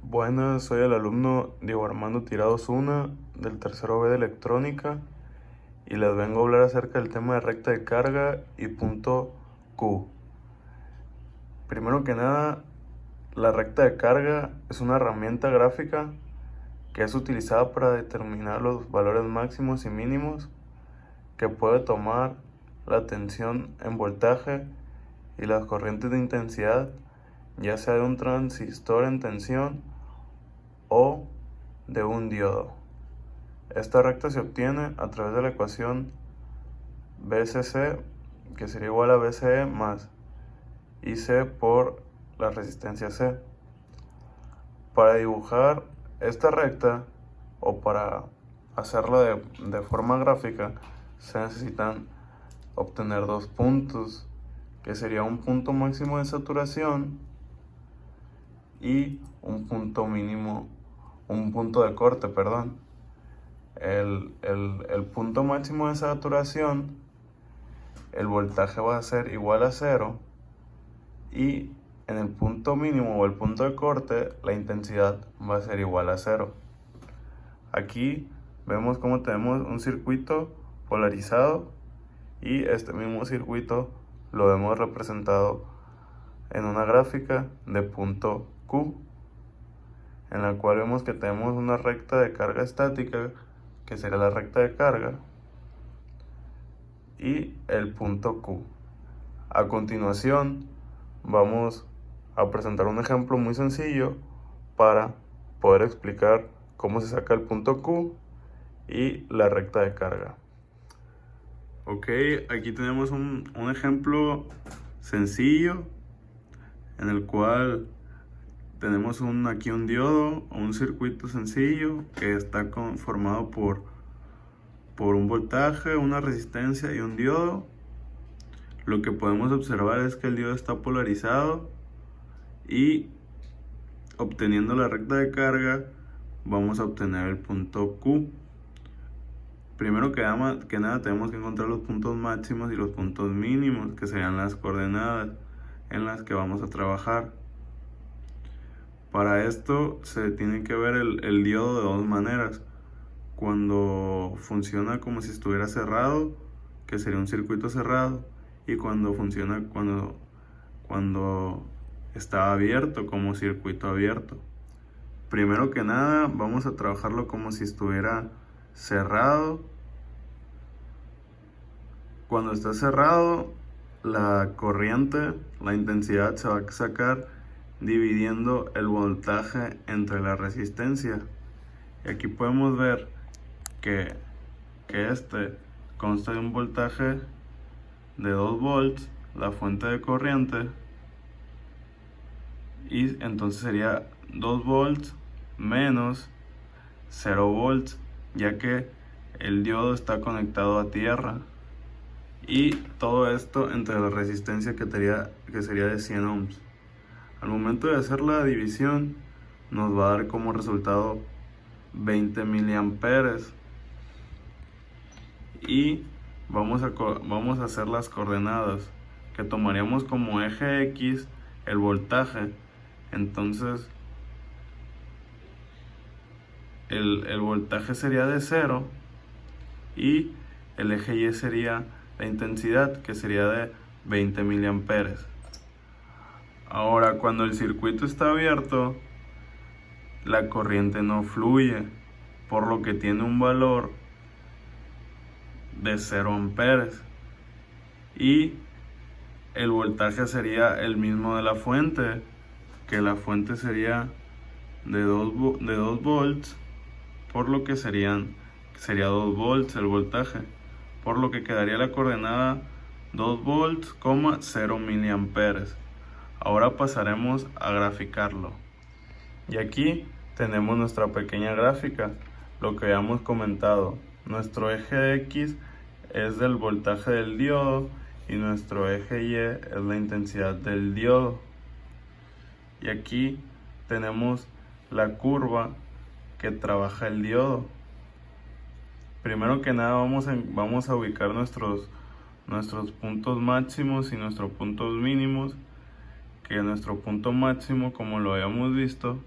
Buenas, soy el alumno Diego Armando Tirado Zuna del tercero B de electrónica y les vengo a hablar acerca del tema de recta de carga y punto Q. Primero que nada, la recta de carga es una herramienta gráfica que es utilizada para determinar los valores máximos y mínimos que puede tomar la tensión en voltaje y las corrientes de intensidad, ya sea de un transistor en tensión o de un diodo. Esta recta se obtiene a través de la ecuación VCC, que sería igual a VCE más IC por la resistencia C. Para dibujar esta recta o para hacerla de forma gráfica se necesitan obtener dos puntos, que sería un punto máximo de saturación y un punto mínimo, un punto de corte, perdón. El punto máximo de saturación, el voltaje va a ser igual a 0, y en el punto mínimo o el punto de corte la intensidad va a ser igual a 0. Aquí vemos cómo tenemos un circuito polarizado y este mismo circuito lo vemos representado en una gráfica de punto Q, en la cual vemos que tenemos una recta de carga estática, que sería la recta de carga, y el punto Q. A continuación vamos a presentar un ejemplo muy sencillo para poder explicar cómo se saca el punto Q y la recta de carga. Ok, aquí tenemos un ejemplo sencillo en el cual tenemos aquí un diodo o un circuito sencillo que está conformado por un voltaje, una resistencia y un diodo. Lo que podemos observar es que el diodo está polarizado y obteniendo la recta de carga vamos a obtener el punto Q. Primero que nada tenemos que encontrar los puntos máximos y los puntos mínimos, que serían las coordenadas en las que vamos a trabajar. Para esto se tiene que ver el diodo de dos maneras. Cuando funciona como si estuviera cerrado, que sería un circuito cerrado, y cuando funciona cuando está abierto, como circuito abierto. Primero que nada vamos a trabajarlo como si estuviera cerrado. Cuando está cerrado, la corriente, la intensidad se va a sacar dividiendo el voltaje entre la resistencia. Y aquí podemos ver que este consta de un voltaje de 2 volts, la fuente de corriente, y entonces sería 2 volts menos 0 volts, ya que el diodo está conectado a tierra, y todo esto entre la resistencia que sería de 100 ohms. Al momento de hacer la división nos va a dar como resultado 20 miliamperes, y vamos a hacer las coordenadas, que tomaríamos como eje X el voltaje. Entonces el voltaje sería de 0 y el eje Y sería la intensidad, que sería de 20 miliamperes. Ahora, cuando el circuito está abierto, la corriente no fluye, por lo que tiene un valor de 0 amperes, y el voltaje sería el mismo de la fuente, que la fuente sería de 2 volts, por lo que sería 2 volts el voltaje, por lo que quedaría la coordenada 2 volts, 0 miliamperes. Ahora pasaremos a graficarlo. Y aquí tenemos nuestra pequeña gráfica, lo que habíamos comentado. Nuestro eje X es del voltaje del diodo y nuestro eje Y es la intensidad del diodo. Y aquí tenemos la curva que trabaja el diodo. Primero que nada vamos a ubicar nuestros puntos máximos y nuestros puntos mínimos, que nuestro punto máximo, como lo habíamos visto,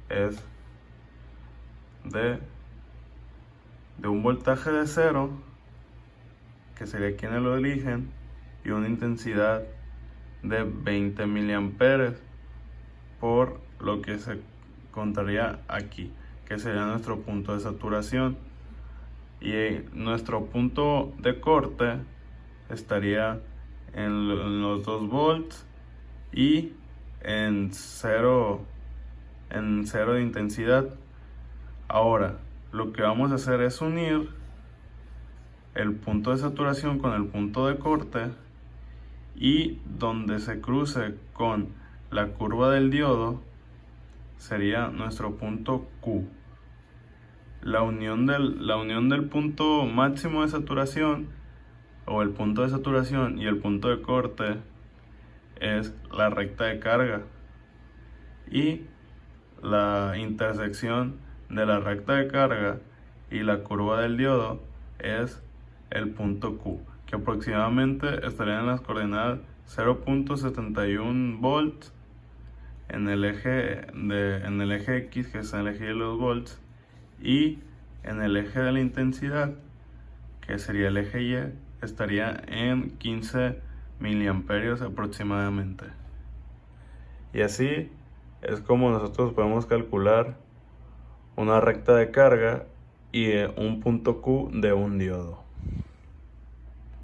es de un voltaje de 0, que sería aquí en el origen, y una intensidad de 20 miliamperes, por lo que se contaría aquí, que sería nuestro punto de saturación. Y nuestro punto de corte estaría en los 2 volts y en 0 de intensidad. Ahora, lo que vamos a hacer es unir el punto de saturación con el punto de corte, y donde se cruce con la curva del diodo sería nuestro punto Q. La unión del punto máximo de saturación, o el punto de saturación, y el punto de corte es la recta de carga, y la intersección de la recta de carga y la curva del diodo es el punto Q, que aproximadamente estaría en las coordenadas 0.71 volts en el eje X, que es el eje de los volts, y en el eje de la intensidad, que sería el eje Y, estaría en 15 miliamperios aproximadamente. Y así es como nosotros podemos calcular una recta de carga y un punto Q de un diodo.